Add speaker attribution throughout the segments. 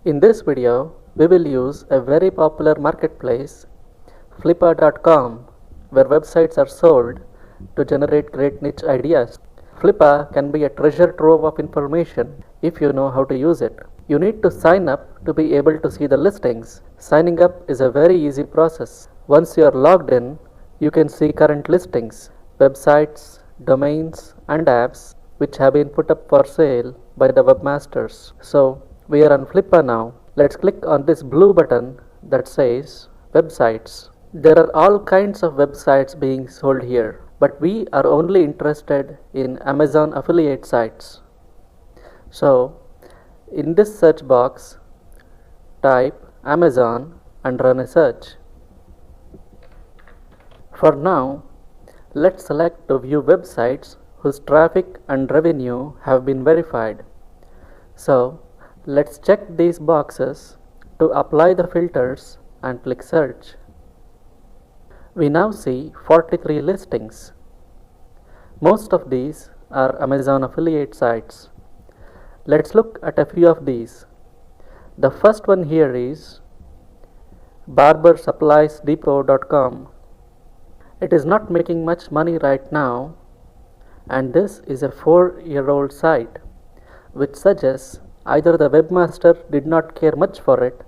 Speaker 1: In this video, we will use a very popular marketplace, Flippa.com, where websites are sold to generate great niche ideas. Flippa can be a treasure trove of information if you know how to use it. You need to sign up to be able to see the listings. Signing up is a very easy process. Once you are logged in, you can see current listings, websites, domains, and apps which have been put up for sale by the webmasters. So, we are on Flippa now. Let's click on this blue button that says websites. There are all kinds of websites being sold here, but we are only interested in Amazon affiliate sites. So, in this search box, type Amazon and run a search. For now, let's select to view websites whose traffic and revenue have been verified. So, let's check these boxes to apply the filters and click search. We now see 43 listings. Most of these are Amazon affiliate sites. Let's look at a few of these. The first one here is barbersuppliesdepot.com. It is not making much money right now, and this is a 4-year-old site, which suggests either the webmaster did not care much for it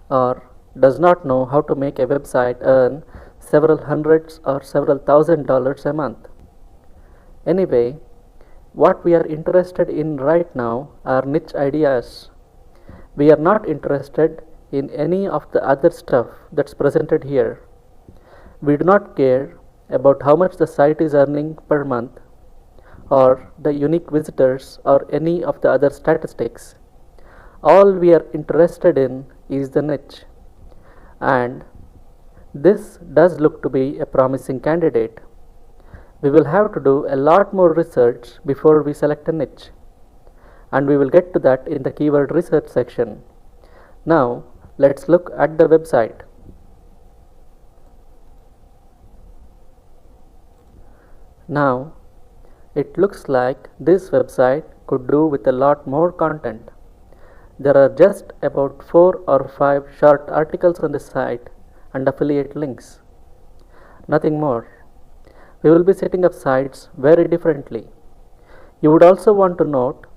Speaker 1: or does not know how to make a website earn several hundreds or several $1,000s a month. Anyway, what we are interested in right now are niche ideas. We are not interested in any of the other stuff that's presented here. We do not care about how much the site is earning per month or the unique visitors or any of the other statistics. All we are interested in is the niche, and this does look to be a promising candidate. We will have to do a lot more research before we select a niche, and we will get to that in the keyword research section. Now let's look at the website. Now it looks like this website could do with a lot more content. There are just about 4 or 5 short articles on the site and affiliate links. Nothing more. We will be setting up sites very differently. You would also want to note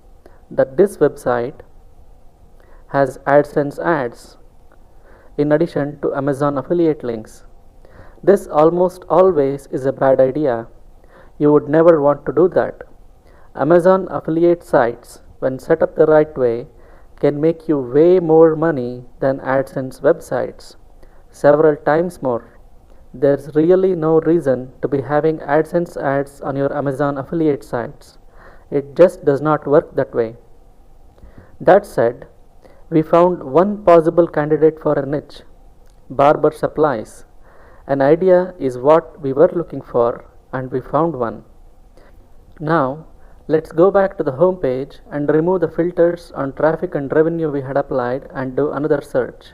Speaker 1: that this website has AdSense ads in addition to Amazon affiliate links. This almost always is a bad idea. You would never want to do that. Amazon affiliate sites, when set up the right way, can make you way more money than AdSense websites, several times more. There's really no reason to be having AdSense ads on your Amazon affiliate sites. It just does not work that way. That said, we found one possible candidate for a niche, barber supplies. An idea is what we were looking for, and we found one. Now, let's go back to the home page and remove the filters on traffic and revenue we had applied and do another search.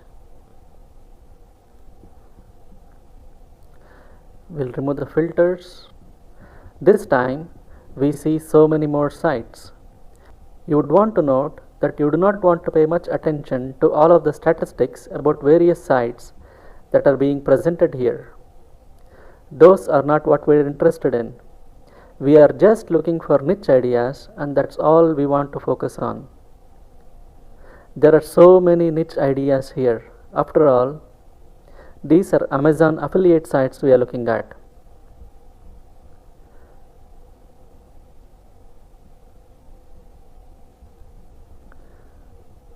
Speaker 1: We'll remove the filters. This time, we see so many more sites. You would want to note that you do not want to pay much attention to all of the statistics about various sites that are being presented here. Those are not what we're interested in. We are just looking for niche ideas, and that's all we want to focus on. There are so many niche ideas here. After all, these are Amazon affiliate sites we are looking at.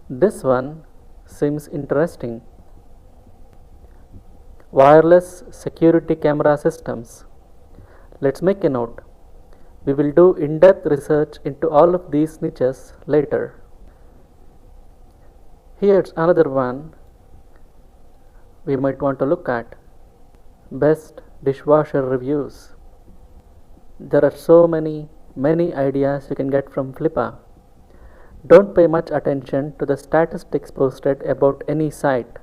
Speaker 1: This one seems interesting. Wireless security camera systems. Let's make a note. We will do in-depth research into all of these niches later. Here's another one we might want to look at. Best dishwasher reviews. There are so many ideas you can get from Flippa. Don't pay much attention to the statistics posted about any site.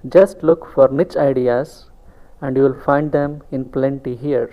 Speaker 1: Just look for niche ideas and you will find them in plenty here.